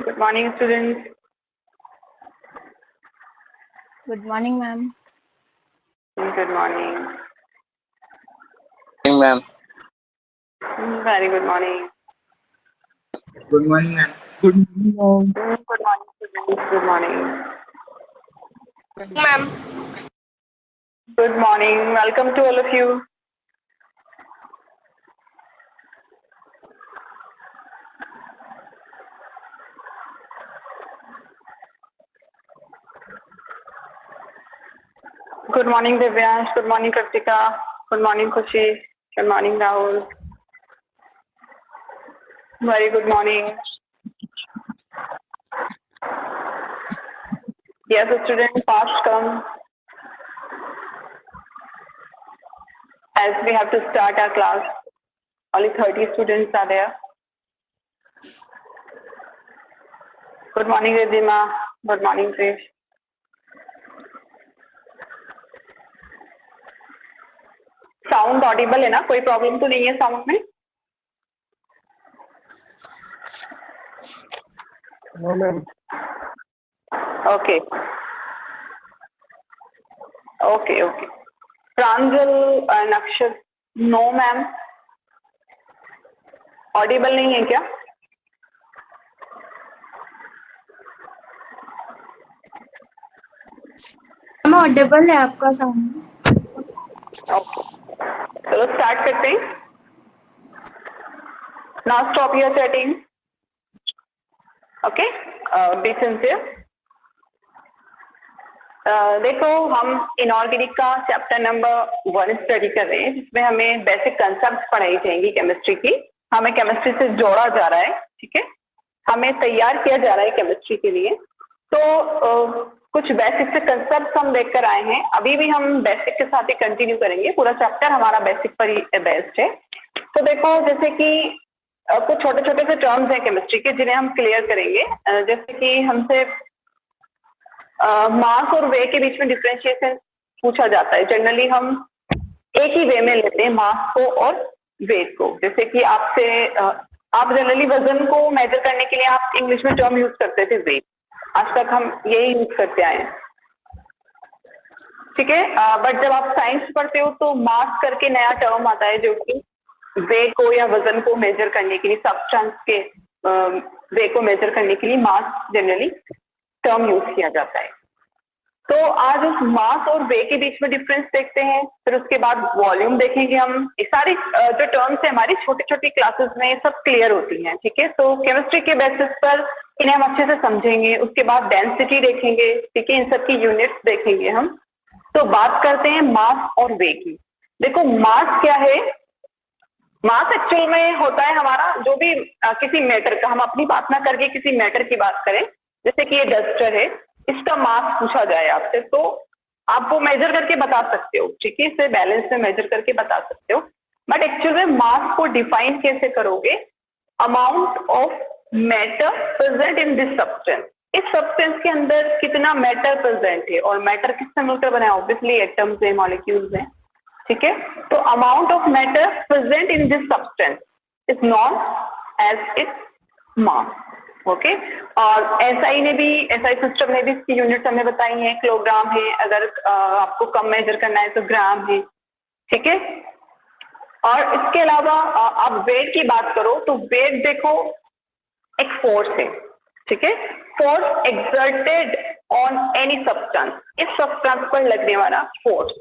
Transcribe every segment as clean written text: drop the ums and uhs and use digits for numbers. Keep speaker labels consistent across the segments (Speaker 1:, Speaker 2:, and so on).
Speaker 1: Good morning, students.
Speaker 2: Good morning, ma'am.
Speaker 1: Good morning.
Speaker 3: Morning, ma'am.
Speaker 1: Very good morning.
Speaker 3: Good morning, ma'am.
Speaker 4: Good morning, ma'am.
Speaker 1: Good morning, students. Good morning.
Speaker 5: Ma'am.
Speaker 1: Good morning. Welcome to all of you. Good morning, Divyansh. Good morning, Kritika. Good morning, Khushi. Good morning, Rahul. Very good morning. Yes, students, fast come. As we have to start our class, only 30 students are there. Good morning, Ridhima. Good morning, Krish. Sound Audible है ना? कोई problem तो नहीं है sound में?
Speaker 4: No, ma'am.
Speaker 1: Okay okay okay Pranjal Nakshatra, no ma'am, Audible नहीं है क्या?
Speaker 2: मैम ऑडिबल है आपका साउंड।
Speaker 1: ओके, चलो स्टार्ट करते हैं। Now stop your chatting. Okay, be sincere. देखो, हम इनऑर्गेनिक का चैप्टर नंबर 1 स्टडी कर रहे हैं, जिसमें हमें बेसिक कंसेप्ट पढ़ाई जाएंगी केमिस्ट्री की। हमें केमिस्ट्री से जोड़ा जा रहा है, ठीक है, हमें तैयार किया जा रहा है केमिस्ट्री के लिए। तो कुछ बेसिक से कंसेप्ट हम देखकर आए हैं, अभी भी हम बेसिक के साथ ही कंटिन्यू करेंगे। पूरा चैप्टर हमारा बेसिक पर ही बेस्ड है। तो देखो, जैसे कि कुछ छोटे छोटे से टर्म्स हैं केमिस्ट्री के, जिन्हें हम क्लियर करेंगे। जैसे कि हमसे मास और वे के बीच में डिफरेंशिएशन पूछा जाता है। जनरली हम एक ही वे में लेते हैं मास को और वेट को। जैसे कि आपसे आप जनरली वजन को मेजर करने के लिए आप इंग्लिश में टर्म यूज करते थे वेट, आज तक हम यही यूज करते आए हैं, ठीक है। बट जब आप साइंस पढ़ते हो तो मास करके नया टर्म आता है, जो कि वेट को या वजन को मेजर करने के लिए, सब्सटेंस के वे को मेजर करने के लिए मास जनरली टर्म यूज किया जाता है। तो आज उस मास और वे के बीच में डिफरेंस देखते हैं, फिर उसके बाद वॉल्यूम देखेंगे हम। ये सारी जो टर्म्स है हमारी छोटी छोटी क्लासेस में सब क्लियर होती हैं, ठीक है। तो केमिस्ट्री के बेसिस पर इन्हें हम अच्छे से समझेंगे। उसके बाद डेंसिटी देखेंगे, ठीक है, इन सब की यूनिट्स देखेंगे हम। तो बात करते हैं मास और वे की। देखो, मास क्या है? मास एक्चुअल में होता है हमारा जो भी किसी मैटर का, हम अपनी बात ना करके किसी मैटर की बात करें, जैसे कि ये डस्टर है, इसका मास पूछा जाए आपसे तो आप वो मेजर करके बता सकते हो, ठीक है, इसे बैलेंस में मेजर करके बता सकते हो। बट एक्चुअल में मास को डिफाइन कैसे करोगे? Amount of matter present in this substance. इस सब्सटेंस के अंदर कितना मैटर प्रेजेंट है, और मैटर किससे मिलकर बना है? ऑब्वियसली एटम्स है, मॉलिक्यूल्स हैं, ठीक है। तो amount of matter present in this substance is known as its mass, okay. और एसआई ने भी, एसआई सिस्टम ने भी इसकी यूनिट्स हमें बताई हैं। किलोग्राम है, अगर आपको कम मेजर करना है तो ग्राम है, ठीक है। और इसके अलावा आप वेट की बात करो तो वेट देखो एक फोर्स है, ठीक है, force exerted on any substance. इस सब्सटेंस पर लगने वाला फोर्स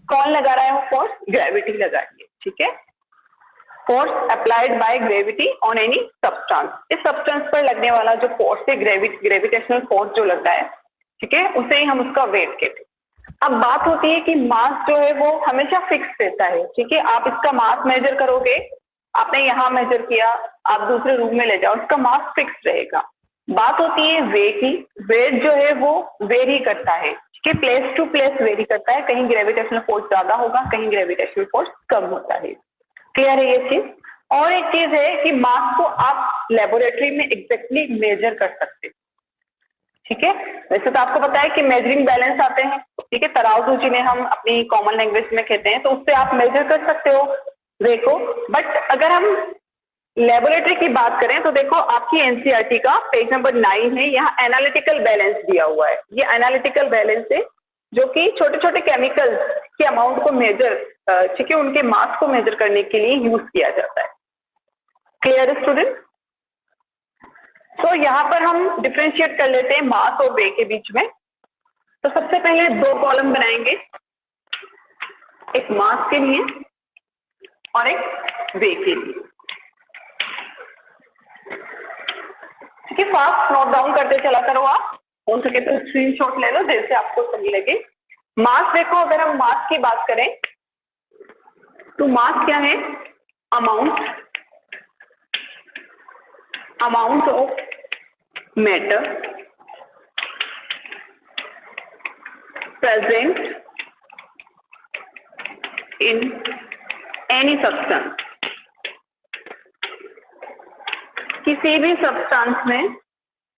Speaker 1: कौन लगा रहा है? वो फोर्स ग्रेविटी लगा रही है, ठीक है। Force applied by gravity on any substance. इस सब्सटेंस पर लगने वाला जो फोर्स है, ग्रेविटेशनल फोर्स जो लगता है, ठीक है, उसे ही हम उसका वेट कहते हैं। अब बात होती है कि मास जो है वो हमेशा फिक्स रहता है, ठीक है। आप इसका मास मेजर करोगे, आपने यहाँ मेजर किया, आप दूसरे रूम में ले जाओ, इसका मास फिक्स रहेगा। बात होती है वे की। वेट जो है वो वेरी करता है, ठीक है, प्लेस टू प्लेस वेरी करता है। कहीं ग्रेविटेशनल फोर्स ज्यादा होगा, कहीं ग्रेविटेशनल फोर्स कम होता है। क्लियर है ये चीज? और एक चीज है कि मास को आप लेबोरेटरी में एग्जैक्टली मेजर कर सकते हैं, ठीक है। वैसे तो आपको पता है कि मेजरिंग बैलेंस आते हैं, ठीक है, तराजू जिन्हें हम अपनी कॉमन लैंग्वेज में कहते हैं, तो उससे आप मेजर कर सकते हो वे को। बट अगर हम लेबोरेटरी की बात करें तो देखो आपकी एनसीईआरटी का पेज नंबर 9 है, यहाँ एनालिटिकल बैलेंस दिया हुआ है। ये एनालिटिकल बैलेंस है जो कि छोटे छोटे केमिकल्स के अमाउंट को मेजर, ठीक है, उनके मास को मेजर करने के लिए यूज किया जाता है। Clear student? तो यहाँ पर हम डिफरेंशिएट कर लेते हैं मास और वे के बीच में। तो सबसे पहले दो कॉलम बनाएंगे, एक मास के लिए और एक वे के लिए। ठीक है, फास्ट नोट डाउन करते चला करो आप, हो सके तो स्क्रीनशॉट ले लो जैसे आपको सही लगे। मास देखो, अगर हम मास की बात करें तो मास क्या है? Amount of matter present in any substance. किसी भी सब्सटेंस में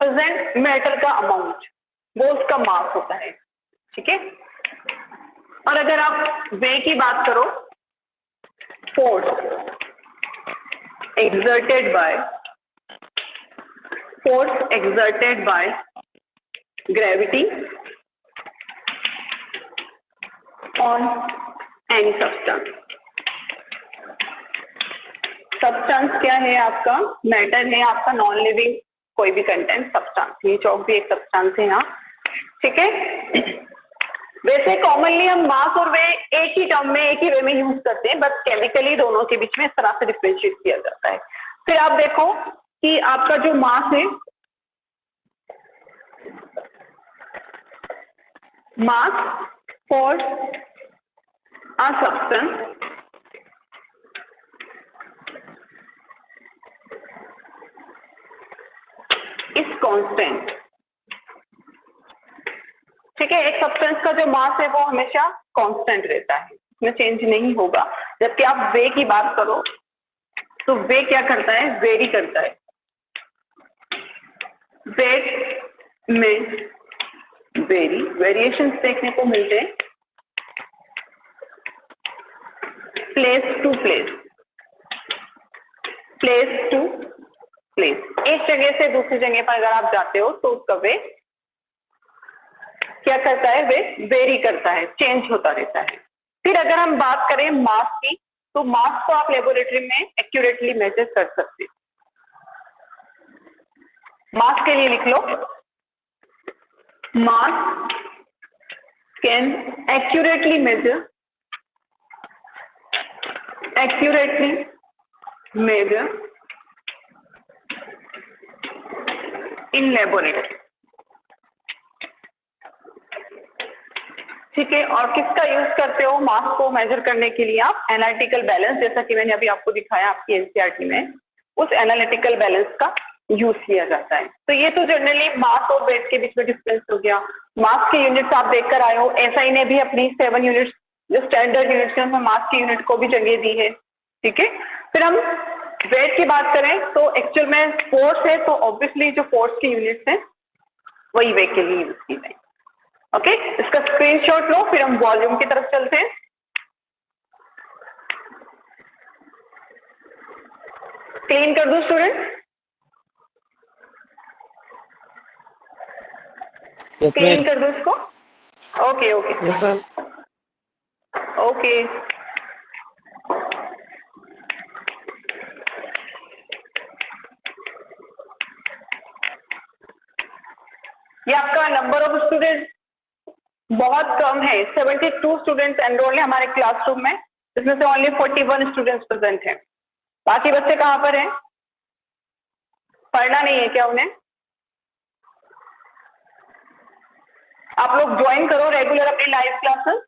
Speaker 1: प्रेजेंट मैटर का अमाउंट, वो उसका मास होता है। ठीक है, और अगर आप वे की बात करो, force exerted by gravity on any substance। Substance क्या है आपका? मैटर है आपका, नॉन लिविंग कोई भी कंटेंट सब्सटेंस। ये चौक भी एक सब्सटेंस है यहाँ। ठीक है, वैसे कॉमनली हम मास और वे एक ही टर्म में, एक ही वे में यूज करते हैं, बट केमिकली दोनों के बीच में इस तरह से डिफरेंशिएट किया जाता है। फिर आप देखो कि आपका जो मास है, mass for a substance is constant. ठीक है, एक सब्सटेंस का जो मास है वो हमेशा कांस्टेंट रहता है, इसमें चेंज नहीं होगा। जबकि आप वे की बात करो तो वे क्या करता है? वेरी करता है। वेट में वेरिएशंस देखने को मिलते हैं प्लेस टू प्लेस, एक जगह से दूसरी जगह पर अगर आप जाते हो तो उसका वे क्या करता है? वे वेरी करता है, चेंज होता रहता है। फिर अगर हम बात करें मास की, तो मास को आप लेबोरेटरी में एक्यूरेटली मेजर कर सकते हो। मास के लिए लिख लो, mass can accurately measure in laboratory. ठीक है, और किसका यूज करते हो मास को मेजर करने के लिए? आप एनालिटिकल बैलेंस, जैसा कि मैंने अभी आपको दिखाया आपकी एनसीईआरटी में, उस एनालिटिकल बैलेंस का यूज किया जाता है। तो ये तो जनरली मास और वेट के बीच में डिफरेंस हो गया। मास के यूनिट्स आप देखकर आए हो, एसआई ने भी अपनी 7 यूनिट्स जो स्टैंडर्ड यूनिट्स है उनमें मास की यूनिट को भी जगह दी है। ठीक है, फिर हम वेट की बात करें तो एक्चुअल में फोर्स है, तो ऑब्वियसली जो फोर्स की यूनिट्स है वही वेट के लिए यूज की जाए। ओके, इसका स्क्रीनशॉट लो, फिर हम वॉल्यूम की तरफ चलते हैं। क्लीन कर दो स्टूडेंट, क्लीन कर दो इसको। ओके ओके, ये आपका नंबर ऑफ स्टूडेंट बहुत कम है, 72 स्टूडेंट्स एनरोल है हमारे क्लासरूम में, जिसमें से ओनली 41 स्टूडेंट्स प्रेजेंट हैं। बाकी बच्चे कहाँ पर हैं? पढ़ना नहीं है क्या उन्हें? आप लोग ज्वाइन करो रेगुलर अपनी live classes.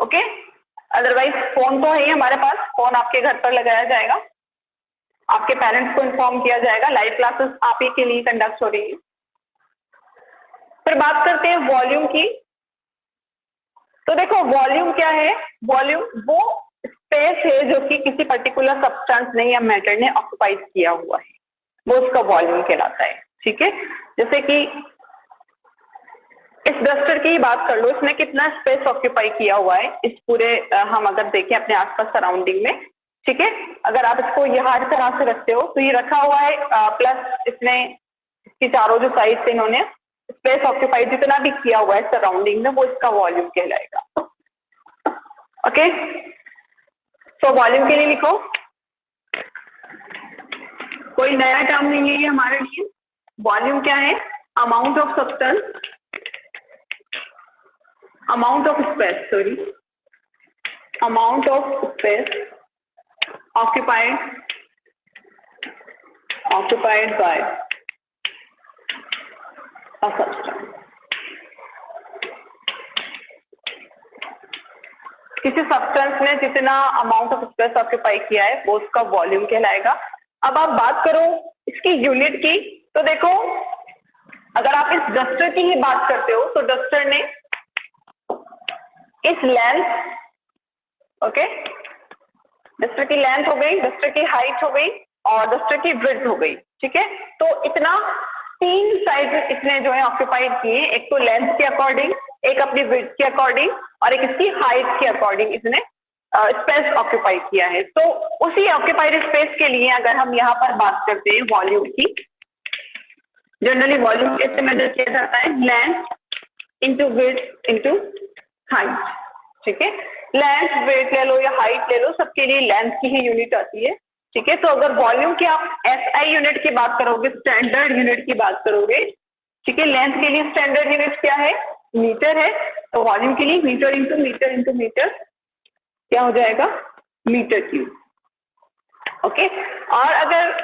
Speaker 1: Okay, otherwise phone तो है ही हमारे पास, फोन आपके घर पर लगाया जाएगा, आपके पेरेंट्स को इन्फॉर्म किया जाएगा, लाइव क्लासेस आप ही के लिए कंडक्ट हो रही है। फिर बात करते हैं वॉल्यूम की। तो देखो वॉल्यूम क्या है? वॉल्यूम वो स्पेस है जो कि किसी पर्टिकुलर सब्सटेंस ने या मैटर ने ऑक्युपाइड किया हुआ है, वो उसका वॉल्यूम कहलाता है। ठीक है, जैसे कि इस डस्टर की बात कर लो, इसने कितना स्पेस ऑक्यूपाई किया हुआ है इस पूरे, हम अगर देखें अपने आसपास सराउंडिंग में, ठीक है। अगर आप इसको यहाँ इस तरह से रखते हो तो ये रखा हुआ है प्लस इसमें इसके चारों जो साइड से इन्होंने स्पेस ऑक्यूपाइड जितना भी किया हुआ है सराउंडिंग में वो इसका वॉल्यूम कहलाएगा। ओके, तो वॉल्यूम के लिए लिखो, कोई नया टर्म नहीं है ये हमारे लिए। वॉल्यूम क्या है? Amount of substance, amount of space, sorry, amount of space occupied by a substance। किसी सब्सटेंस ने जितना अमाउंट ऑफ स्पेस ऑक्यूपाई किया है वो उसका वॉल्यूम कहलाएगा। अब आप बात करो इसकी यूनिट की, तो देखो अगर आप इस डस्टर की ही बात करते हो तो डस्टर ने इस लेंथ, ओके, डस्टर की लेंथ हो गई, डस्टर की हाइट हो गई और डस्टर की ब्रेड्थ हो गई, ठीक है। तो इतना 3 साइज इसने जो है ऑक्यूपाइड किए, एक तो लेंथ के अकॉर्डिंग, एक अपनी ब्रेड्थ के अकॉर्डिंग और एक इसकी हाइट के अकॉर्डिंग इसने स्पेस ऑक्यूपाई किया है। तो उसी ऑक्यूपाइड स्पेस के लिए अगर हम यहाँ पर बात करते हैं वॉल्यूम की, जनरली वॉल्यूम कैसे मेजर किया जाता है? Length into breadth into height, ठीक है। लेंथ, वेट ले लो या हाइट ले लो, सबके लिए लेंथ की ही यूनिट आती है, ठीक है। तो अगर वॉल्यूम की आप एसआई यूनिट की बात करोगे, स्टैंडर्ड यूनिट की बात करोगे, ठीक है, लेंथ के लिए स्टैंडर्ड यूनिट क्या है? मीटर है। तो वॉल्यूम के लिए metre into metre into metre क्या हो जाएगा? Metre cube. ओके, और अगर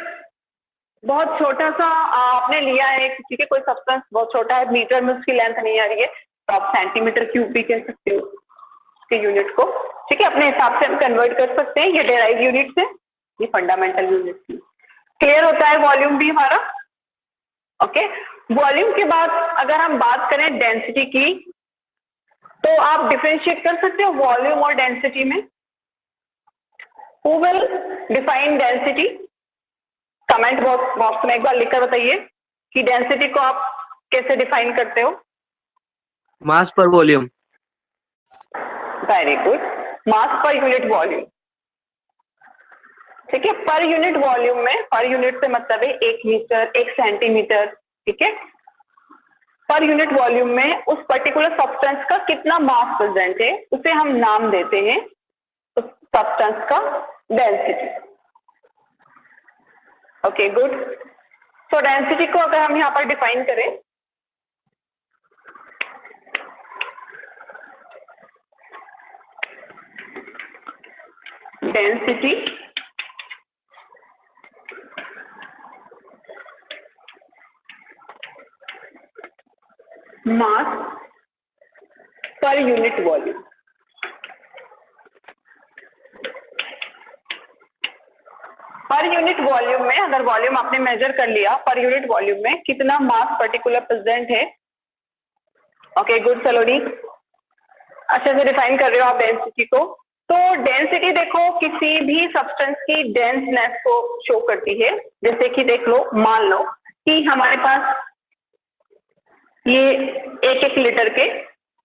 Speaker 1: बहुत छोटा सा आपने लिया है, ठीक है, कोई सब्सटेंस बहुत छोटा है, मीटर में उसकी लेंथ नहीं आ रही है, तो आप सेंटीमीटर क्यूब भी कह सकते हो उसके यूनिट को, ठीक है। अपने हिसाब से हम कन्वर्ट कर सकते हैं, ये डेराइव यूनिट से, ये फंडामेंटल यूनिट थी। क्लियर होता है वॉल्यूम भी हमारा? ओके, वॉल्यूम के बाद अगर हम बात करें डेंसिटी की, तो आप डिफरेंशिएट कर सकते हो वॉल्यूम और डेंसिटी में। Who will define density? Comment box में एक बार लिखकर बताइए कि डेंसिटी को आप कैसे डिफाइन करते हो?
Speaker 5: मास पर वॉल्यूम।
Speaker 1: वेरी गुड, मास पर यूनिट वॉल्यूम, ठीक है। पर यूनिट वॉल्यूम में, पर यूनिट से मतलब है 1 मीटर, 1 सेंटीमीटर, ठीक है। पर यूनिट वॉल्यूम में उस पर्टिकुलर सब्सटेंस का कितना मास प्रेजेंट है उसे हम नाम देते हैं उस सब्सटेंस का डेंसिटी। Okay, good. सो डेंसिटी को अगर हम यहाँ पर डिफाइन करें, density mass per unit volume. Per unit volume में अगर वॉल्यूम आपने मेजर कर लिया, पर यूनिट वॉल्यूम में कितना मास पर्टिकुलर प्रेजेंट है। ओके, गुड सलोनी, अच्छे से डिफाइन कर रहे हो आप डेंसिटी को। तो डेंसिटी देखो किसी भी सब्सटेंस की डेंसनेस को शो करती है। जैसे कि देख लो, मान लो कि हमारे पास ये 1-1 लीटर के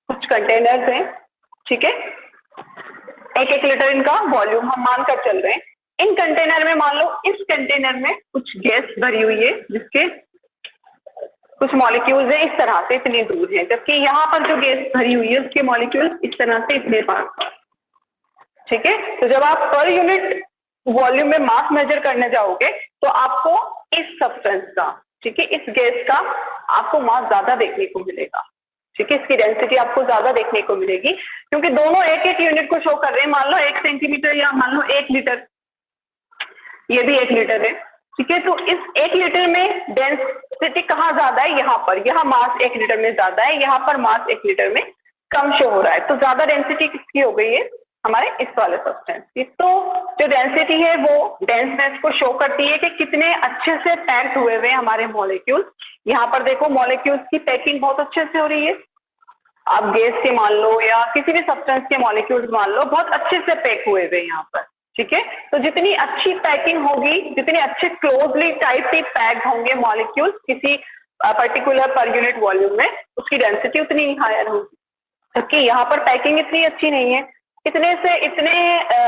Speaker 1: कुछ कंटेनर्स हैं, ठीक है। 1-1 लीटर इनका वॉल्यूम हम मानकर चल रहे हैं। इन कंटेनर में मान लो इस कंटेनर में कुछ गैस भरी हुई है जिसके कुछ मॉलिक्यूल्स है इस तरह से इतनी दूर है, जबकि यहाँ पर जो गैस भरी हुई है उसके मॉलिक्यूल्स इस तरह से इतने पास, ठीक है। तो जब आप पर यूनिट वॉल्यूम में मास मेजर करने जाओगे तो आपको इस सब्सटेंस का, ठीक है, इस गैस का आपको मास ज्यादा देखने को मिलेगा, ठीक है। इसकी डेंसिटी आपको ज्यादा देखने को मिलेगी क्योंकि दोनों 1-1 यूनिट को शो कर रहे हैं। मान लो 1 सेंटीमीटर या मान लो 1 लीटर, ये भी 1 लीटर है, ठीक है। तो इस 1 लीटर में डेंसिटी कहाँ ज्यादा है? यहाँ पर, यहाँ मास 1 लीटर में ज्यादा है, यहाँ पर मास 1 लीटर में कम शो हो रहा है। तो ज्यादा डेंसिटी किसकी हो गई है? हमारे इस वाले सब्सटेंस की। तो जो डेंसिटी है वो डेंसनेस को शो करती है कि कितने अच्छे से पैक्ड हुए हुए हमारे मॉलिक्यूल। यहाँ पर देखो मॉलिक्यूल्स की पैकिंग बहुत अच्छे से हो रही है। आप गैस के मान लो या किसी भी सब्सटेंस के मॉलिक्यूल्स मान लो, बहुत अच्छे से पैक हुए हुए यहाँ पर, ठीक है। तो जितनी अच्छी पैकिंग होगी, जितने अच्छे क्लोजली टाइटली पैक्ड होंगे मॉलिक्यूल्स किसी पर्टिकुलर पर यूनिट वॉल्यूम में, उसकी डेंसिटी उतनी ही हायर होगी। जबकि यहाँ पर पैकिंग इतनी अच्छी नहीं है, इतने से इतने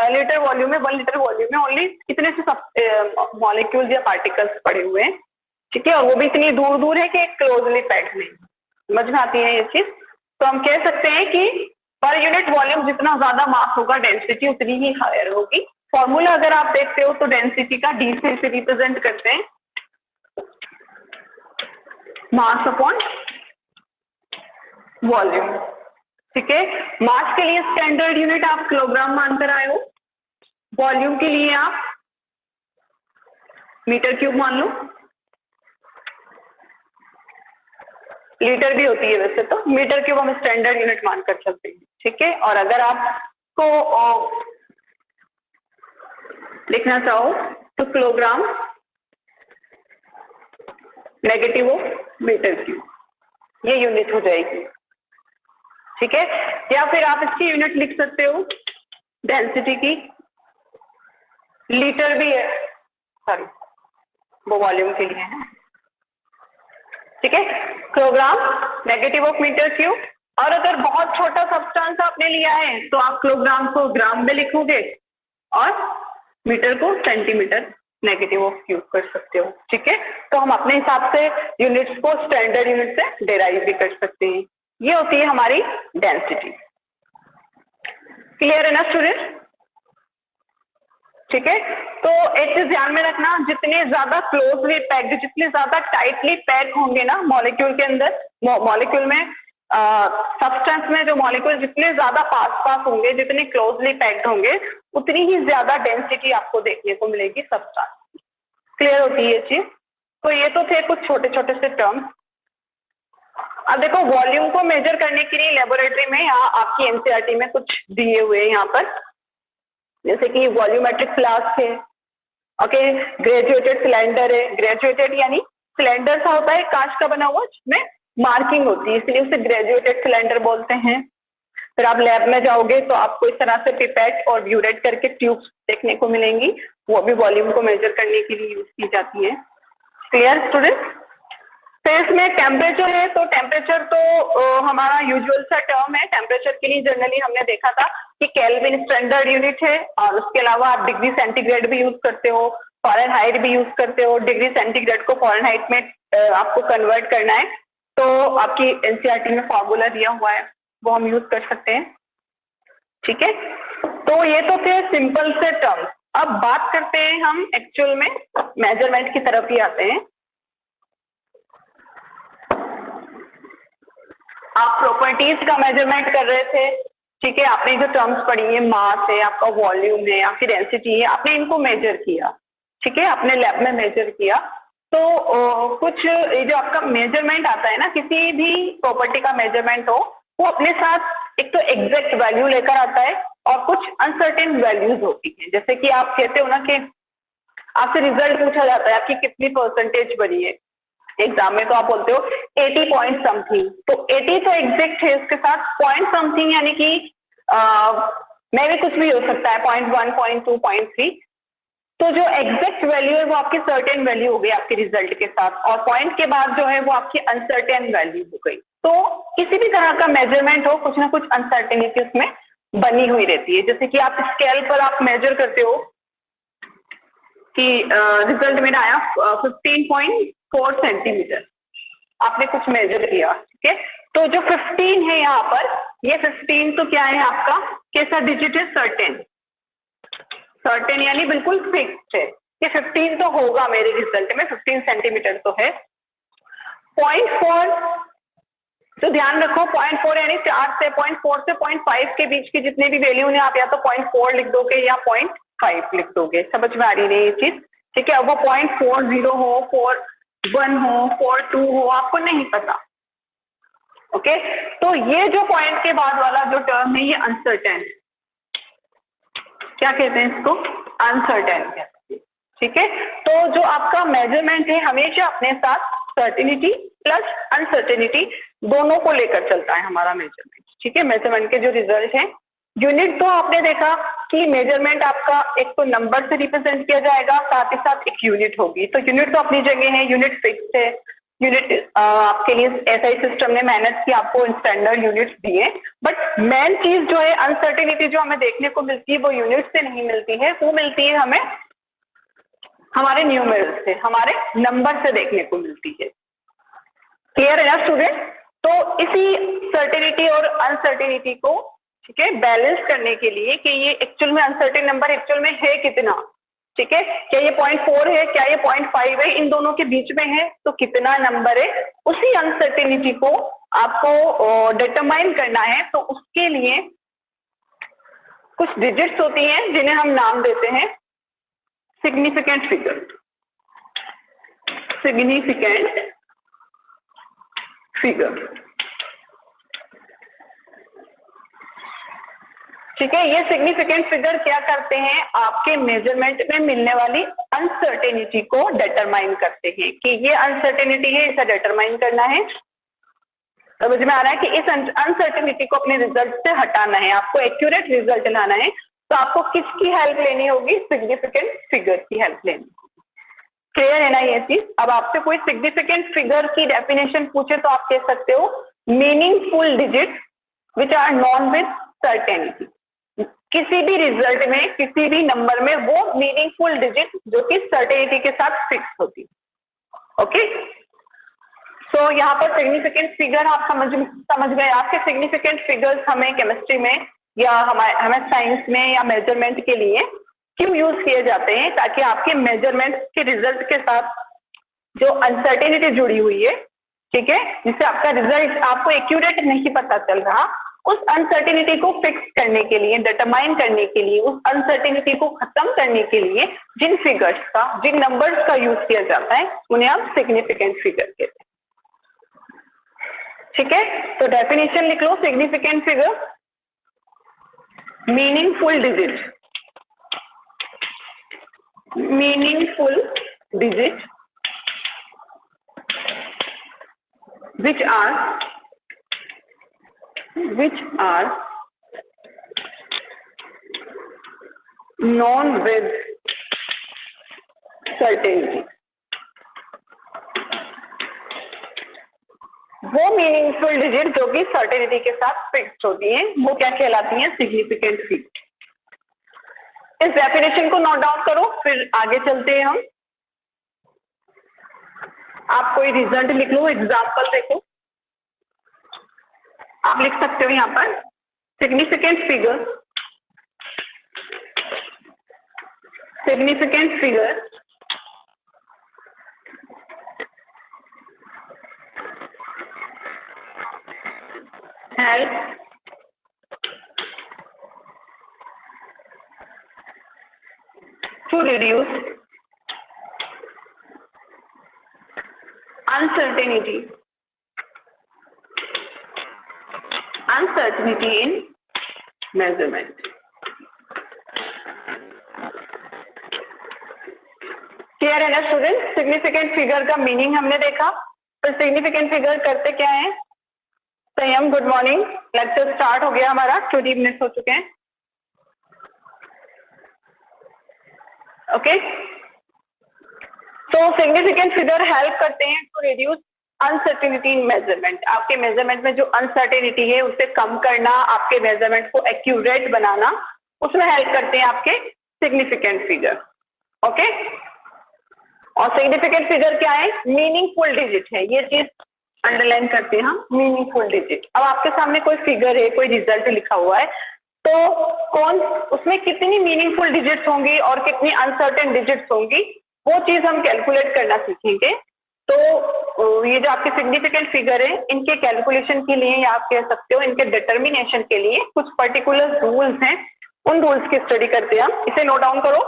Speaker 1: लीटर वॉल्यूम में, 1 लीटर वॉल्यूम में ओनली इतने से सब मॉलिक्यूल्स या पार्टिकल्स पड़े हुए हैं, ठीक है, और वो भी इतनी दूर दूर है कि क्लोजली पैक्ड नहीं। समझ में आती है ये चीज? तो हम कह सकते हैं कि पर यूनिट वॉल्यूम जितना ज्यादा मास होगा, डेंसिटी उतनी ही हायर होगी। फॉर्मूला अगर आप देखते हो तो डेंसिटी का डी से रिप्रेजेंट करते हैं, मास अपॉन वॉल्यूम, ठीक है। मास के लिए स्टैंडर्ड यूनिट आप किलोग्राम मानकर आए हो, वॉल्यूम के लिए आप मीटर क्यूब मान लो, लीटर भी होती है वैसे तो, मीटर क्यूब हम स्टैंडर्ड यूनिट मानकर चलते हैं, ठीक है। और अगर आपको लिखना चाहो तो kilogram negative of metre cube, ये यूनिट हो जाएगी, ठीक है। या फिर आप इसकी यूनिट लिख सकते हो डेंसिटी की, लीटर भी है, सॉरी वो वॉल्यूम के लिए है, ठीक है, kilogram negative of metre cube. और अगर बहुत छोटा सब्सटेंस आपने लिया है तो आप किलोग्राम को ग्राम में लिखोगे और मीटर को सेंटीमीटर नेगेटिव ऑफ क्यूब कर सकते हो, ठीक है। तो हम अपने हिसाब से यूनिट्स को स्टैंडर्ड यूनिट से डेराइव भी कर सकते हैं। ये होती है हमारी डेंसिटी। क्लियर है ना स्टूडेंट? ठीक है, तो एक चीज ध्यान में रखना, जितने ज्यादा क्लोजली पैक्ड, जितने ज्यादा टाइटली पैक होंगे ना मॉलिक्यूल के अंदर, मॉलिक्यूल में सब्सटेंस में जो मॉलिक्यूल जितने ज्यादा पास होंगे, जितने क्लोजली पैक्ड होंगे, उतनी ही ज्यादा डेंसिटी आपको देखने को मिलेगी सब्सटेंस। क्लियर होती है ये चीज? तो ये तो थे कुछ छोटे छोटे से टर्म्स। अब देखो वॉल्यूम को मेजर करने के लिए लेबोरेटरी में यहाँ आपकी एनसीईआरटी में कुछ दिए हुए हैं यहाँ पर, जैसे कि वॉल्यूमेट्रिक फ्लास्क है, ओके, ग्रेजुएटेड सिलेंडर है। ग्रेजुएटेड यानी सिलेंडर सा होता है कांच का बना हुआ, जिसमें मार्किंग होती है, इसलिए उसे ग्रेजुएटेड सिलेंडर बोलते हैं। फिर आप लैब में जाओगे तो आपको इस तरह से पिपेट और ब्यूरेट करके ट्यूब्स देखने को मिलेंगी, वो भी वॉल्यूम को मेजर करने के लिए यूज की जाती है। Clear student? तो इसमें टेम्परेचर है, तो टेम्परेचर तो हमारा यूजुअल सा टर्म है। टेम्परेचर के लिए जनरली हमने देखा था कि केल्विन स्टैंडर्ड यूनिट है, और उसके अलावा आप डिग्री सेंटीग्रेड भी यूज करते हो, फॉरेनहाइट भी यूज करते हो। डिग्री सेंटीग्रेड को फॉरेनहाइट में आपको कन्वर्ट करना है तो आपकी एनसीईआरटी में फॉर्मूला दिया हुआ है, वो हम यूज कर सकते हैं, ठीक है। तो ये तो थे सिंपल से टर्म्स। अब बात करते हैं हम एक्चुअल में मेजरमेंट की तरफ ही आते हैं। आप प्रॉपर्टीज का मेजरमेंट कर रहे थे, ठीक है, आपने जो टर्म्स पढ़ी है, मास है, आपका वॉल्यूम है या फिर डेंसिटी है, आपने इनको मेजर किया, ठीक है, आपने लैब में मेजर किया। तो कुछ ये जो आपका मेजरमेंट आता है ना, किसी भी प्रॉपर्टी का मेजरमेंट हो, वो अपने साथ एक तो एग्जैक्ट वैल्यू लेकर आता है और कुछ अनसर्टेन वैल्यूज होती है। जैसे कि आप कहते हो ना कि आपसे रिजल्ट पूछा जाता है आपकी कितनी परसेंटेज बनी है एग्जाम में, तो आप बोलते हो 80 पॉइंट समथिंग। तो 80 तो एग्जैक्ट है, उसके साथ पॉइंट समथिंग यानी कि मैं भी कुछ भी हो सकता है, 0.1, 0.2, 0.3। तो जो एग्जैक्ट वैल्यू है वो आपकी सर्टेन वैल्यू हो गई आपके रिजल्ट के साथ, और पॉइंट के बाद जो है वो आपकी अनसर्टेन वैल्यू हो गई। तो किसी भी तरह का मेजरमेंट हो, कुछ ना कुछ अनसर्टेनिटी उसमें बनी हुई रहती है। जैसे कि आप स्केल पर आप मेजर करते हो कि रिजल्ट मेरा आया 15.4 सेंटीमीटर, आपने कुछ मेजर किया, ठीक है। तो जो 15 है यहाँ पर, ये 15 तो क्या है आपका, कैसा डिजिट है, सर्टेन। सर्टेन यानी बिल्कुल फिक्स्ड है कि 15 तो होगा मेरे रिजल्ट में, 15 सेंटीमीटर तो है। 0.4 तो ध्यान रखो, 0.4 यानी 4 से 0.4 से 0.5 के बीच की जितने भी वैल्यू ने आप या तो 0.4 लिख दोगे या 0.5 लिख दोगे। समझ में आ रही है ये चीज? ठीक है, अब वो 0.40 हो, 41 हो, 42 हो, आपको नहीं पता, ओके। तो ये जो पॉइंट के बाद वाला जो टर्म है, ये अनसर्टेन है। क्या कहते हैं इसको? अनसर्टेन कहते हैं, ठीक है। तो जो आपका मेजरमेंट है हमेशा अपने साथ सर्टेनिटी प्लस अनसर्टेनिटी दोनों को लेकर चलता है हमारा मेजरमेंट, ठीक है। मेजरमेंट के जो रिजल्ट है, यूनिट तो आपने देखा कि मेजरमेंट आपका एक तो नंबर से रिप्रेजेंट किया जाएगा, साथ ही साथ एक यूनिट होगी। तो यूनिट तो अपनी जगह है, यूनिट फिक्स है, यूनिट आपके लिए SI सिस्टम ने मेहनत की, आपको स्टैंडर्ड यूनिट्स दिए, बट मेन चीज जो है अनसर्टेनिटी जो हमें देखने को मिलती है वो यूनिट से नहीं मिलती है, वो मिलती है हमें हमारे न्यूमेरल से, हमारे नंबर से देखने को मिलती है। क्लियर है ना स्टूडेंट? तो इसी सर्टेनिटी और अनसर्टेनिटी को, ठीक है, बैलेंस करने के लिए कि ये एक्चुअल में अनसर्टेन नंबर एक्चुअल में है कितना, ठीक है, क्या ये 0.4 है, क्या ये 0.5 है, इन दोनों के बीच में है तो कितना नंबर है, उसी अनसर्टेनिटी को आपको डिटरमाइन करना है। तो उसके लिए कुछ डिजिट्स होती हैं जिन्हें हम नाम देते हैं सिग्निफिकेंट फिगर। सिग्निफिकेंट फिगर, ठीक है। ये सिग्निफिकेंट फिगर क्या करते हैं, आपके मेजरमेंट में मिलने वाली अनसर्टेनिटी को डिटरमाइन करते हैं कि ये अनसर्टेनिटी है, इसे डिटरमाइन करना है। समझ में आ रहा है कि इस अनसर्टेनिटी को अपने रिजल्ट से हटाना है, आपको एक्यूरेट रिजल्ट लाना है, तो आपको किसकी हेल्प लेनी होगी? सिग्निफिकेंट फिगर की हेल्प लेनी होगी। क्लियर है ना ये चीज? अब आपसे कोई सिग्निफिकेंट फिगर की डेफिनेशन पूछे तो आप कह सकते हो meaningful digit which are known with certainty. किसी भी रिजल्ट में, किसी भी नंबर में वो मीनिंगफुल डिजिट जो कि सर्टेनिटी के साथ फिक्स होती है। ओके, सो यहाँ पर सिग्निफिकेंट फिगर आप समझ गए। आपके सिग्निफिकेंट फिगर्स हमें केमिस्ट्री में या हमें साइंस में या मेजरमेंट के लिए क्यों यूज किए जाते हैं? ताकि आपके मेजरमेंट के रिजल्ट के साथ जो अनसर्टेनिटी जुड़ी हुई है, ठीक है, जिससे आपका रिजल्ट आपको एक्यूरेट नहीं पता चल रहा, उस अनसर्टेनिटी को फिक्स करने के लिए, डिटरमाइन करने के लिए, उस अनसर्टेनिटी को खत्म करने के लिए जिन फिगर्स का, जिन नंबर्स का यूज किया जाता है उन्हें हम सिग्निफिकेंट फिगर कहते हैं। ठीक है, तो डेफिनेशन लिख लो। Significant figure, meaningful digit, meaningful digit which are known with certainty। वो मीनिंगफुल डिजिट जो कि सर्टेनिटी के साथ फिक्स्ड होती हैं, वो क्या कहलाती हैं? Significant figure. इस डेफिनेशन को नोट डाउन करो, फिर आगे चलते हैं हम। आप कोई रिजल्ट लिख लो, एग्जाम्पल देखो, आप लिख सकते हो यहाँ पर significant figure, significant figure help to reduce uncertainty in measurement। Clear है ना स्टूडेंट? सिग्निफिकेंट फिगर का मीनिंग हमने देखा। तो सिग्निफिकेंट फिगर करते क्या है? संयम, गुड मॉर्निंग, लेक्चर स्टार्ट हो गया हमारा, 20 मिनट्स हो चुके हैं। ओके, तो सिग्निफिकेंट फिगर हेल्प करते हैं to reduce uncertainty in measurement. आपके मेजरमेंट में जो अनसर्टेनिटी है उसे कम करना, आपके मेजरमेंट को एक्यूरेट बनाना, उसमें हेल्प करते हैं आपके सिग्निफिकेंट फिगर। ओके, और सिग्निफिकेंट फिगर क्या है? मीनिंगफुल डिजिट है, ये चीज अंडरलाइन करते हैं हम, मीनिंगफुल डिजिट। अब आपके सामने कोई फिगर है, कोई रिजल्ट लिखा हुआ है, तो कौन उसमें कितनी मीनिंगफुल डिजिट्स होंगी और कितनी अनसर्टेन डिजिट्स होंगी, वो चीज हम कैलकुलेट करना सीखेंगे। तो ये जो आपके सिग्निफिकेंट फिगर है, इनके कैलकुलेशन के लिए, या आप कह सकते हो इनके डिटर्मिनेशन के लिए कुछ पर्टिकुलर रूल्स हैं, उन रूल्स की स्टडी करते हैं हम। इसे नोट डाउन करो।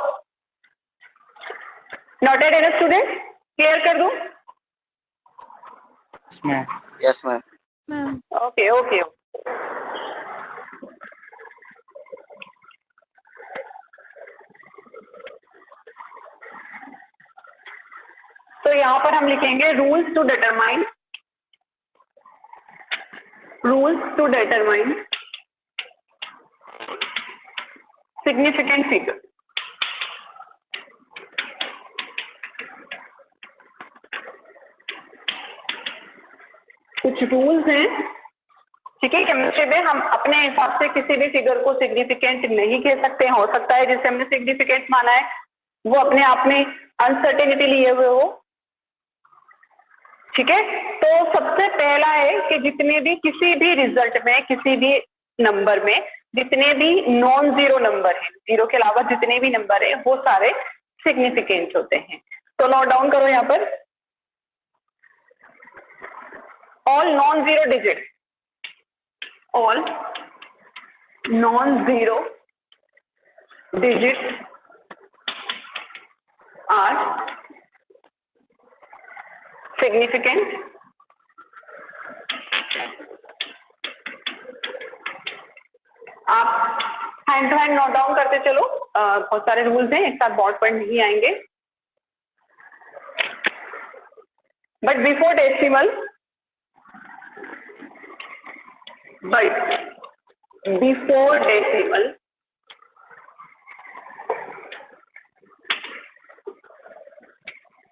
Speaker 1: नोटेड है ना स्टूडेंट? क्लियर कर दूं?
Speaker 5: Yes ma'am.
Speaker 2: Ma'am.
Speaker 1: Okay okay, तो यहां पर हम लिखेंगे rules to determine, rules to determine significant figure. कुछ रूल्स हैं, ठीक है। केमिस्ट्री में हम अपने हिसाब से किसी भी फिगर को सिग्निफिकेंट नहीं कह सकते हैं। हो सकता है जिसे हमने सिग्निफिकेंट माना है वो अपने आप में अनसर्टेनिटी लिए हुए हो, ठीक है। तो सबसे पहला है कि जितने भी किसी भी रिजल्ट में, किसी भी नंबर में जितने भी नॉन जीरो नंबर है, जीरो के अलावा जितने भी नंबर है वो सारे सिग्निफिकेंट होते हैं। तो नोट डाउन करो यहां पर, all non zero digit, all non zero digit are significant. आप hand to hand note down करते चलो, बहुत सारे रूल्स हैं, एक साथ बोर्ड पर नहीं आएंगे। But before decimal,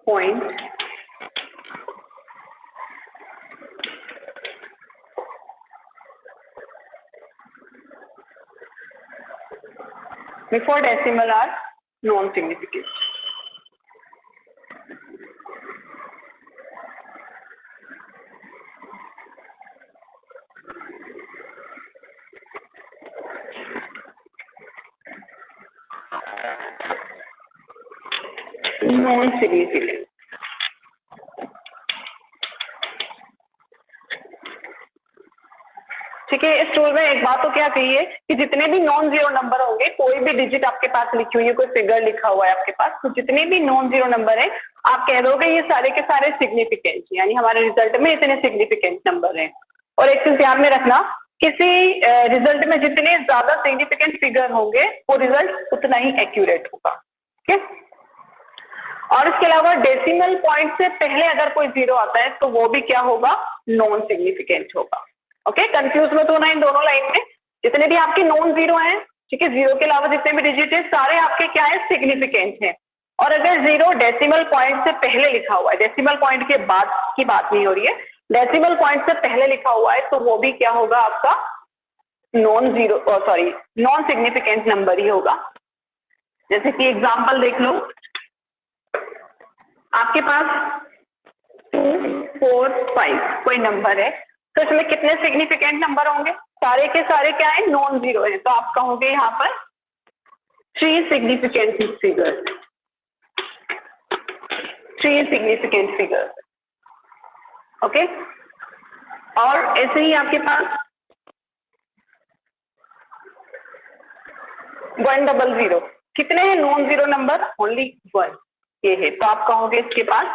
Speaker 1: point before decimal are non-significant. Non-significant. ठीक है। इस रूल में एक बात तो क्या कही है कि जितने भी नॉन जीरो नंबर होंगे, कोई भी डिजिट आपके पास लिखी हुई है, कोई फिगर लिखा हुआ है आपके पास, तो जितने भी नॉन जीरो नंबर है आप कह दोगे ये सारे के सारे सिग्निफिकेंट, यानी हमारे रिजल्ट में इतने सिग्निफिकेंट नंबर हैं। और एक चीज ध्यान में रखना, किसी रिजल्ट में जितने ज्यादा सिग्निफिकेंट फिगर होंगे वो रिजल्ट उतना ही एक्यूरेट होगा, ठीक है। और इसके अलावा डेसिमल पॉइंट से पहले अगर कोई जीरो आता है तो वो भी क्या होगा, नॉन सिग्निफिकेंट होगा। ओके, कंफ्यूज मत होना इन दोनों लाइन में। जितने भी आपके नॉन जीरो हैं, ठीक है, जीरो के अलावा जितने भी डिजिट है सारे आपके क्या है, सिग्निफिकेंट हैं। और अगर जीरो डेसिमल पॉइंट से पहले लिखा हुआ है, डेसिमल पॉइंट के बाद की बात नहीं हो रही है, डेसिमल पॉइंट से पहले लिखा हुआ है, तो वो भी क्या होगा आपका नॉन सिग्निफिकेंट नंबर ही होगा। जैसे कि एग्जाम्पल देख लो, आपके पास 2, 4, 5 कोई नंबर है, तो इसमें कितने सिग्निफिकेंट नंबर होंगे, सारे के सारे क्या है, नॉन जीरो है। तो आप कहोगे यहां पर 3 significant figure, 3 significant figure. Okay, और ऐसे ही आपके पास 100, कितने हैं नॉन जीरो नंबर, ओनली 1 ये है। तो आप कहोगे इसके पास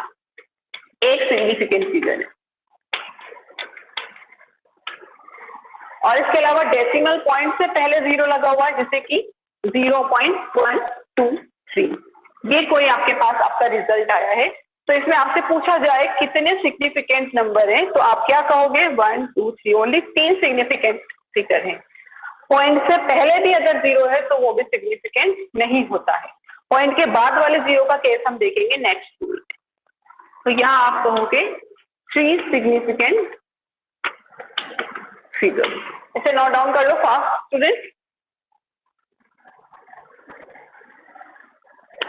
Speaker 1: एक सिग्निफिकेंट फिगर है। और इसके अलावा डेसिमल पॉइंट से पहले जीरो लगा हुआ है, जैसे कि 0.123, ये कोई आपके पास आपका रिजल्ट आया है। तो इसमें आपसे पूछा जाए कितने सिग्निफिकेंट नंबर हैं, तो आप क्या कहोगे, 1, 2, 3, ओनली 3 सिग्निफिकेंट फिगर हैं। पॉइंट से पहले भी अगर जीरो है तो वो भी सिग्निफिकेंट नहीं होता है। पॉइंट के बाद वाले जीरो का केस हम देखेंगे नेक्स्ट रूल में। तो यहाँ आप कहोगे 3 सिग्निफिकेंट फिगर। इसे नोट डाउन कर लो fast student.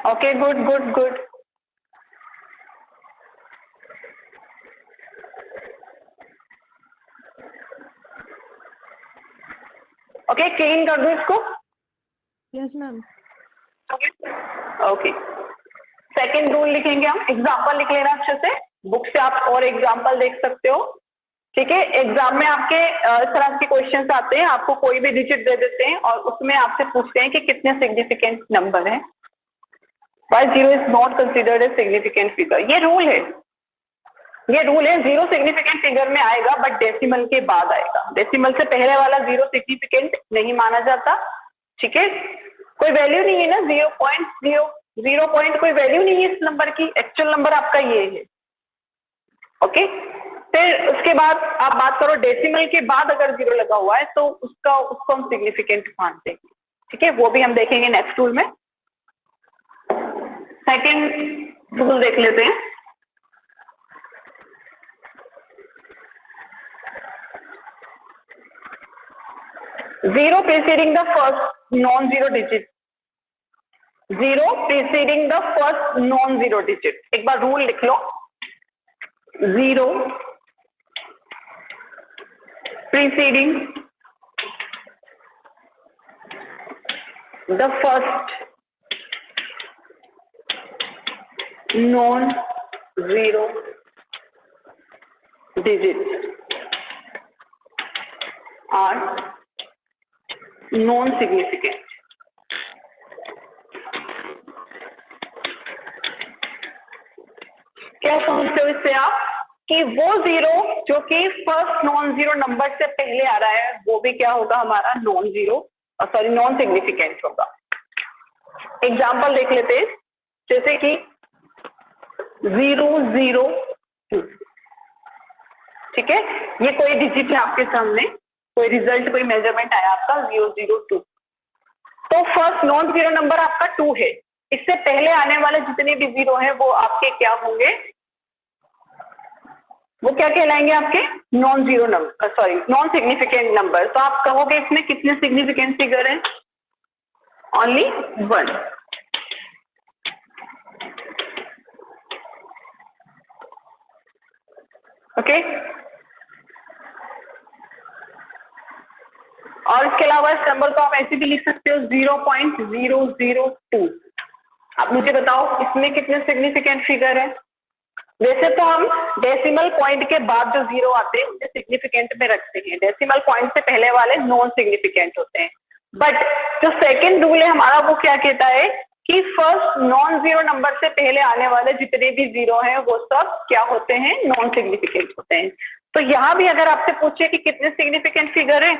Speaker 1: Okay, good good good. Okay, clean कर दो इसको।
Speaker 2: Yes ma'am.
Speaker 1: Okay, second rule लिखेंगे हम। एग्जाम्पल लिख लेना अच्छे से, बुक से आप और एग्जाम्पल देख सकते हो, ठीक है। एग्जाम में आपके इस तरह के क्वेश्चंस आते हैं, आपको कोई भी डिजिट दे देते हैं और उसमें आपसे पूछते हैं कि कितने सिग्निफिकेंट नंबर हैं। Why 0 is not considered a significant figure? ये रूल है, ये रूल है। 0 सिग्निफिकेंट फिगर में आएगा बट डेसिमल के बाद आएगा। डेसिमल से पहले वाला 0 सिग्निफिकेंट नहीं माना जाता, ठीक है। कोई वैल्यू नहीं है ना, 0 पॉइंट कोई वैल्यू नहीं है इस नंबर की, एक्चुअल नंबर आपका ये है। ओके, फिर उसके बाद आप बात करो डेसिमल के बाद अगर 0 लगा हुआ है तो उसको हम सिग्निफिकेंट मानते हैं, ठीक है। वो भी हम देखेंगे नेक्स्ट रूल में। सेकेंड रूल देख लेते हैं। 0 preceding the first non-zero digit, 0 preceding the first non-zero digit। एक बार रूल लिख लो, 0 preceding the first non-zero digits are non-significant। क्या समझते हो इससे आप कि वो जीरो जो कि फर्स्ट नॉन जीरो नंबर से पहले आ रहा है वो भी क्या होगा हमारा non zero, sorry non significant होगा। एग्जाम्पल देख लेते हैं, जैसे कि 002, ठीक है, ये कोई डिजिट है आपके सामने, कोई रिजल्ट कोई मेजरमेंट आया आपका 002, तो फर्स्ट नॉन जीरो नंबर आपका 2 है। इससे पहले आने वाले जितने भी जीरो हैं वो आपके क्या होंगे, वो क्या कहलाएंगे आपके non zero number, sorry non significant number. तो आप कहोगे इसमें कितने सिग्निफिकेंट फिगर है, ओनली 1। ओके, और इसके अलावा इस नंबर को आप ऐसे भी लिख सकते हो 0.002। आप मुझे बताओ इसमें कितने सिग्निफिकेंट फिगर है। वैसे तो हम डेसिमल पॉइंट के बाद जो जीरो आते हैं उन्हें सिग्निफिकेंट में रखते हैं, डेसिमल पॉइंट से पहले वाले नॉन सिग्निफिकेंट होते हैं। बट जो सेकंड रूल है हमारा वो क्या कहता है कि फर्स्ट नॉन जीरो नंबर से पहले आने वाले जितने भी जीरो हैं वो सब क्या होते हैं, नॉन सिग्निफिकेंट होते हैं। तो यहाँ भी अगर आपसे पूछे कि कितने सिग्निफिकेंट फिगर है,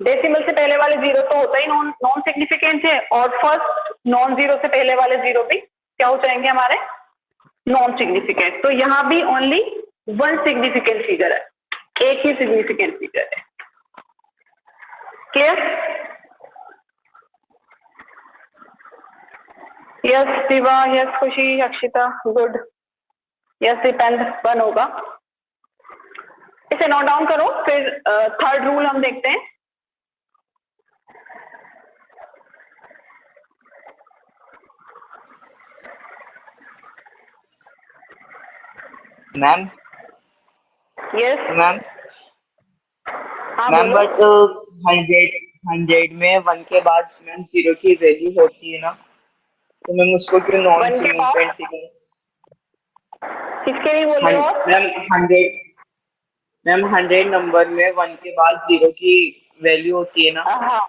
Speaker 1: डेसिमल से पहले वाले जीरो तो होता ही नॉन सिग्निफिकेंट है, और फर्स्ट नॉन जीरो से पहले वाले जीरो भी क्या हो जाएंगे हमारे नॉन सिग्निफिकेंट। तो यहाँ भी ओनली 1 सिग्निफिकेंट फिगर है, एक ही सिग्निफिकेंट फिगर है। क्लियर? यस शिवा, यस खुशी, अक्षिता, गुड, यस दीपेंद्र, 1 होगा। इसे नोट डाउन करो, फिर थर्ड रूल हम देखते हैं।
Speaker 3: मैम,
Speaker 1: यस
Speaker 3: मैम,
Speaker 1: हाँ
Speaker 3: मैम
Speaker 1: बोलो।
Speaker 3: बट 100 में 1 के बाद मैम 0 की वैल्यू होती है ना, तो मैम उसको क्यों नॉन
Speaker 1: 1 के बाद
Speaker 3: सिग्निफिकेंट फिगर?
Speaker 1: किसके लिए बोल रहे हो आप?
Speaker 3: मैम 100 नंबर में 1 के बाद 0 की वैल्यू होती है ना।
Speaker 1: हाँ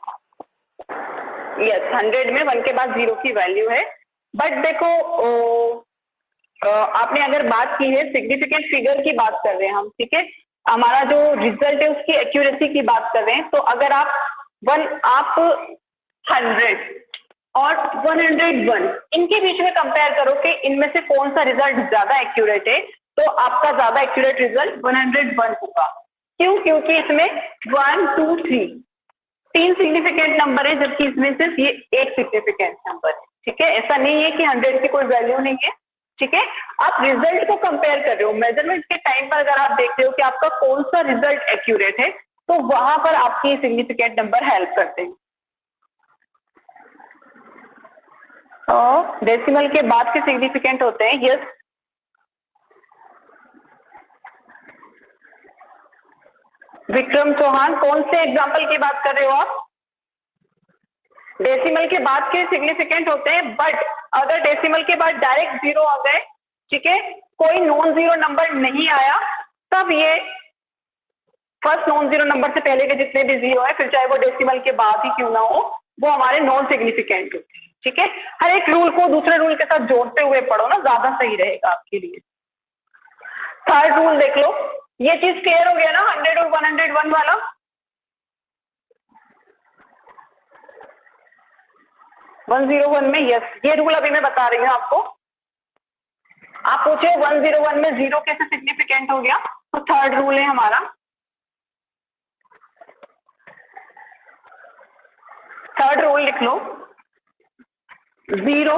Speaker 1: यस, 100 में 1 के बाद 0 की वैल्यू है। बट देखो आपने अगर बात की है सिग्निफिकेंट फिगर की बात कर रहे हैं हम, ठीक है, हमारा जो रिजल्ट है उसकी एक्यूरेसी की बात कर रहे हैं। तो अगर आप 100 और 101 इनके बीच में कंपेयर करो कि इनमें से कौन सा रिजल्ट ज्यादा एक्यूरेट है, तो आपका ज्यादा एक्यूरेट रिजल्ट 101 होगा। क्यों? क्योंकि इसमें 1 2 3 सिग्निफिकेंट नंबर है, जबकि इसमें सिर्फ ये एक सिग्निफिकेंट नंबर है। ठीक है, ऐसा नहीं है कि 100 की कोई वैल्यू नहीं है। ठीक है, आप रिजल्ट को कंपेयर कर रहे हो, मेजरमेंट के टाइम पर अगर आप देख रहे हो कि आपका कौन सा रिजल्ट एक्यूरेट है, तो वहां पर आपकी सिग्निफिकेंट नंबर हेल्प करते हैं। तो डेसिमल के बाद के सिग्निफिकेंट होते हैं। यस विक्रम चौहान, कौन से एग्जाम्पल की बात कर रहे हो आप? डेसिमल के बाद के सिग्निफिकेंट होते हैं, बट अगर डेसिमल के बाद डायरेक्ट जीरो आ गए, ठीक है, कोई नॉन जीरो नंबर नहीं आया, तब ये फर्स्ट नॉन जीरो नंबर से पहले के जितने भी जीरो है, फिर चाहे वो डेसिमल के बाद ही क्यों ना हो, वो हमारे नॉन सिग्निफिकेंट होते हैं। ठीक है, हर एक रूल को दूसरे रूल के साथ जोड़ते हुए पढ़ो ना, ज्यादा सही रहेगा आपके लिए। थर्ड रूल देख लो, ये चीज क्लियर हो गया ना 100 और 101 वाला? 101 में यस, ये रूल अभी मैं बता रही हूँ आपको। आप पूछे 101 में जीरो कैसे सिग्निफिकेंट हो गया, तो थर्ड रूल है हमारा। थर्ड रूल लिख लो, zero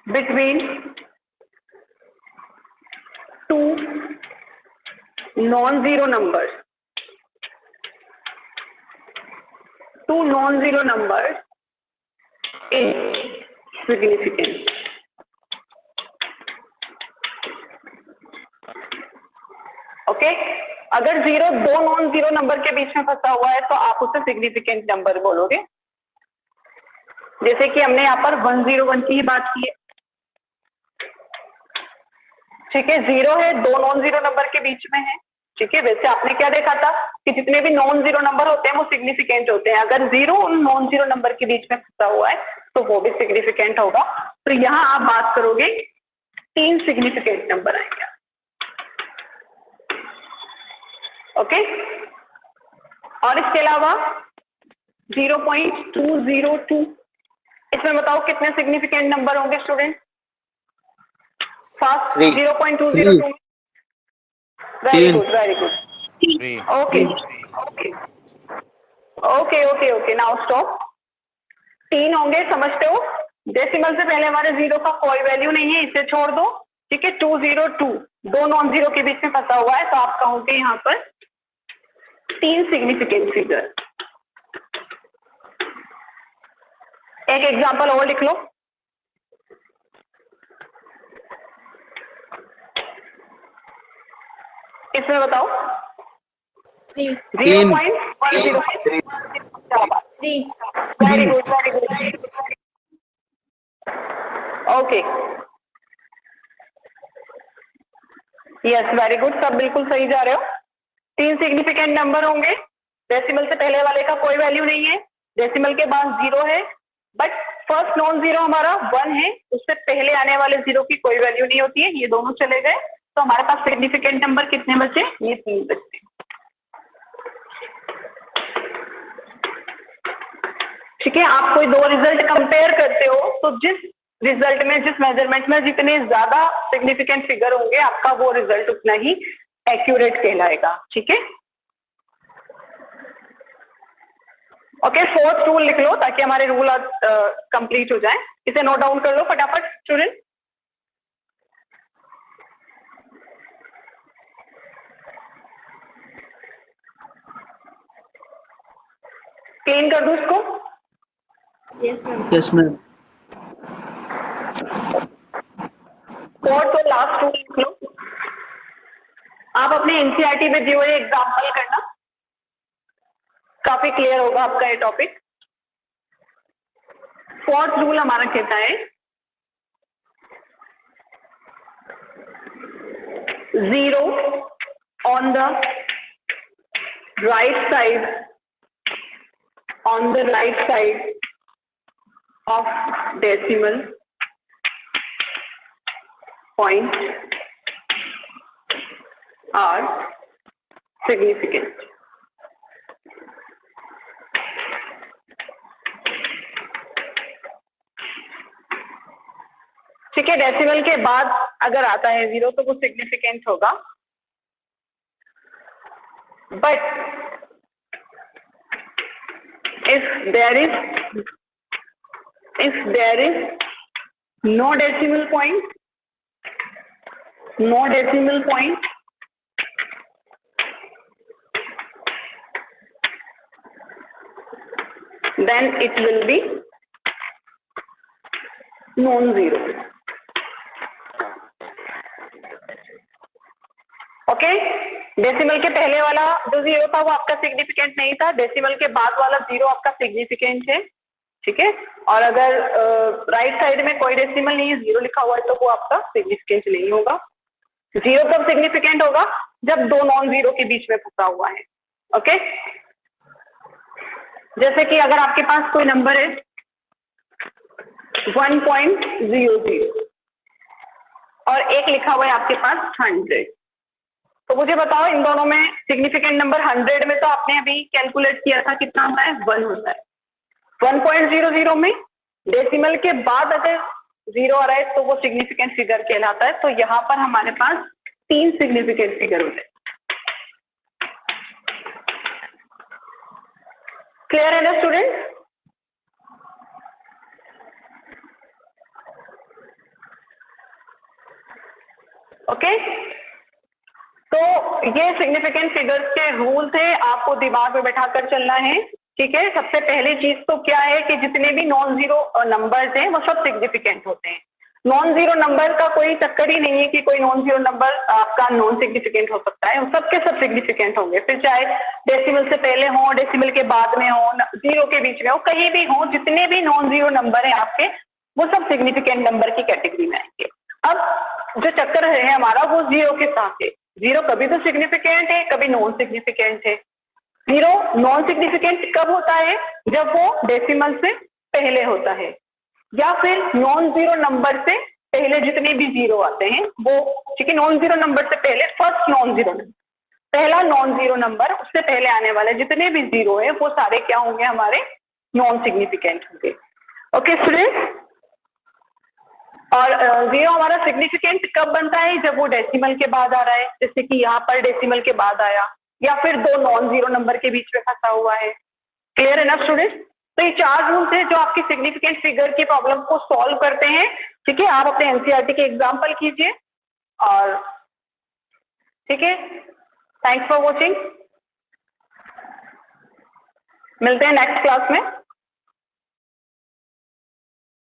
Speaker 1: between two non zero number 2 non-zero numbers is significant. Okay अगर जीरो दो नॉन जीरो नंबर के बीच में फंसा हुआ है तो आप उसे सिग्निफिकेंट नंबर बोलोगे। जैसे कि हमने यहाँ पर 101 की ही बात की है, ठीक है, जीरो है, दो नॉन जीरो नंबर के बीच में है, ठीक है। वैसे आपने क्या देखा था कि जितने भी नॉन जीरो नंबर होते हैं वो सिग्निफिकेंट होते हैं। अगर जीरो उन नॉन जीरो नंबर के बीच में फंसा हुआ है तो वो भी सिग्निफिकेंट होगा। तो यहाँ आप बात करोगे 3 सिग्निफिकेंट नंबर आएंगे, ओके। और इसके अलावा 0.202, इसमें बताओ कितने सिग्निफिकेंट नंबर होंगे student? Fast 0.202। Very good, very good, okay okay okay okay okay. Now stop. 3 होंगे, समझते हो? डेसिमल से पहले हमारे जीरो का कोई वैल्यू नहीं है, इसे छोड़ दो, ठीक है। 202 दो नॉन जीरो के बीच में फंसा हुआ है, तो आप कहोगे यहाँ पर 3 सिग्निफिकेंट फिगर। एक एग्जांपल और लिख लो। इसमें बताओ 0.105। Very good, very good, okay, yes, very good, सब बिल्कुल सही जा रहे हो। 3 सिग्निफिकेंट नंबर होंगे, डेसिमल से पहले वाले का कोई वैल्यू नहीं है, डेसिमल के बाद 0 है, बट फर्स्ट नॉन जीरो हमारा 1 है, उससे पहले आने वाले 0 की कोई वैल्यू नहीं होती है, ये दोनों चले गए, तो हमारे पास सिग्निफिकेंट नंबर कितने बचे? ये 3 बचे, ठीक है। आप कोई 2 रिजल्ट कंपेयर करते हो तो जिस रिजल्ट में, जिस मेजरमेंट में जितने ज्यादा सिग्निफिकेंट फिगर होंगे, आपका वो रिजल्ट उतना ही एक्यूरेट कहलाएगा, ठीक है। ओके, 4th रूल लिख लो ताकि हमारे रूल कंप्लीट हो जाए। इसे नोट डाउन कर लो फटाफट स्टूडेंट। क्लीन कर दूं इसको?
Speaker 2: Yes, ma'am.
Speaker 5: Yes, ma'am.
Speaker 1: 4th और लास्ट रूल लिख लो। आप अपने एनसीईआरटी में दिए हुए एग्जाम्पल करना, काफी क्लियर होगा आपका ये टॉपिक। 4th रूल हमारा कहता है 0 on the right side, on the right side of decimal point are significant. ठीक है, डेसिमल के बाद अगर आता है 0 तो वो सिग्निफिकेंट होगा, but if there is no decimal point, then it will be non-zero. Okay, decimal के पहले वाला जो 0 था वो आपका सिग्निफिकेंट नहीं था, डेसिमल के बाद वाला 0 आपका सिग्निफिकेंट है, ठीक है। और अगर राइट साइड में कोई डेसिमल नहीं है, 0 लिखा हुआ है, तो वो आपका सिग्निफिकेंट नहीं होगा। 0 कब सिग्निफिकेंट होगा? जब 2 नॉन जीरो के बीच में फंसा हुआ है, ओके। जैसे कि अगर आपके पास कोई नंबर है 1.00 और एक लिखा हुआ है आपके पास 100, तो मुझे बताओ इन दोनों में सिग्निफिकेंट नंबर 100 में तो आपने अभी कैलकुलेट किया था, कितना होता है? 1 होता है। 1.00 में डेसिमल के बाद अगर 0 आ रहा है तो वो सिग्निफिकेंट फिगर कहलाता है। तो यहाँ पर हमारे पास 3 सिग्निफिकेंट फिगर होते हैं। क्लियर है ना स्टूडेंट? ओके, तो ये सिग्निफिकेंट फिगर्स के रूल थे, आपको दिमाग में बैठाकर चलना है। ठीक है, सबसे पहली चीज तो क्या है कि जितने भी नॉन जीरो नंबर्स हैं वो सब सिग्निफिकेंट होते हैं। नॉन जीरो नंबर का कोई चक्कर ही नहीं है कि कोई नॉन जीरो नंबर आपका नॉन सिग्निफिकेंट हो सकता है, सबके सब सिग्निफिकेंट होंगे, फिर चाहे डेसिमल से पहले हो, डेसिमल के बाद में हो, जीरो के बीच में हो, कहीं भी हो, जितने भी नॉन जीरो नंबर है आपके वो सब सिग्निफिकेंट नंबर की कैटेगरी में आएंगे। अब जो चक्कर है हमारा वो जीरो के साथ है। जीरो कभी तो सिग्निफिकेंट है, कभी नॉन सिग्निफिकेंट है। जीरो नॉन सिग्निफिकेंट कब होता है? जब वो डेसिमल से पहले होता है, या फिर नॉन जीरो नंबर से पहले जितने भी जीरो आते हैं वो, ठीक है, नॉन जीरो नंबर से पहले फर्स्ट नॉन जीरो नंबर, पहला नॉन जीरो नंबर, उससे पहले आने वाले जितने भी जीरो है वो सारे क्या होंगे? हमारे नॉन सिग्निफिकेंट होंगे। ओके स्टूडेंट्स, और जीरो हमारा सिग्निफिकेंट कब बनता है? जब वो डेसिमल के बाद आ रहा है, जैसे कि यहाँ पर डेसिमल के बाद आया, या फिर दो नॉन जीरो नंबर के बीच में फंसा हुआ है। क्लियर है ना स्टूडेंट्स? तो ये 4 रूल्स है जो आपकी सिग्निफिकेंट फिगर की प्रॉब्लम को सॉल्व करते हैं। ठीक है, आप अपने एनसीईआरटी के एग्जाम्पल कीजिए, और ठीक है, थैंक्स फॉर वॉचिंग, मिलते हैं नेक्स्ट क्लास में।